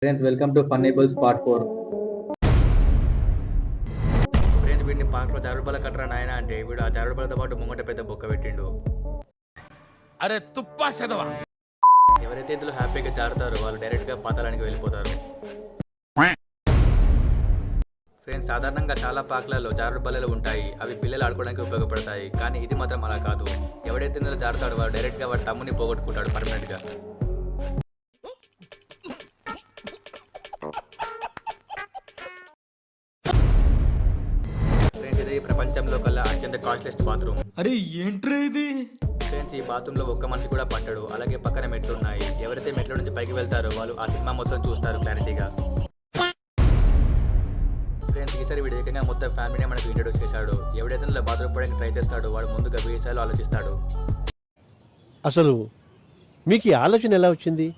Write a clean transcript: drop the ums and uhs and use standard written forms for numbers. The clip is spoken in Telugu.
Friends, welcome to Funnables Part 4. Friends వీడిని పార్క్లో జారుడుబల కట్టరా నాయన అంటే వీడు ఆ జారుడుబలతో పాటు ముంగట పెద్ద బొక్క పెట్టిండు. అరే తుప్పా చదవా. ఎవరైతే ఇందులో హ్యాపీగా జారుతారో వాళ్ళు డైరెక్ట్గా పాతాళానికి వెళ్ళిపోతారు. ఫ్రెండ్స్ సాధారణంగా చాలా పార్కులలో జారుడు బల్లలు ఉంటాయి. అవి పిల్లలు ఆడుకోవడానికి ఉపయోగపడతాయి. కానీ ఇది మాత్రం అలా కాదు. ఎవడైతే ఇందులో జారుతాడో వాడు డైరెక్ట్గా వాడి తమ్ముని పోగొట్టుకుంటాడు పర్మనెంట్గా. ఫ్రెండ్స్ ఇది ప్రపంచంలో కల్లా అత్యంత కాస్ట్లెస్ట్ బాత్రూమ్. అరే ఏంట్రా ఇది? ఫ్రెండ్స్ ఈ బాత్రూంలో ఒక్క మనిషి కూడా పట్టడు. అలాగే పక్కన మెట్లు ఉన్నాయి. ఎవరైతే మెట్ల నుంచి పైకి వెళ్తారో వాళ్ళు ఆ సినిమా మొత్తం చూస్తారు క్లారిటీగా. ఫ్రెండ్స్ ఈసారి వీడు ఏకంగా మొత్తం ఫ్యామిలీనే మనకు ఇంట్రడ్యూస్ చేశాడు. ఎవడైతే ఇందులో బాత్రూమ్ పోవడానికి ట్రై చేస్తాడో వాడు ముందుగా 1000 సార్లు ఆలోచిస్తాడు. అసలు మీకు ఈ ఆలోచన ఎలా వచ్చింది?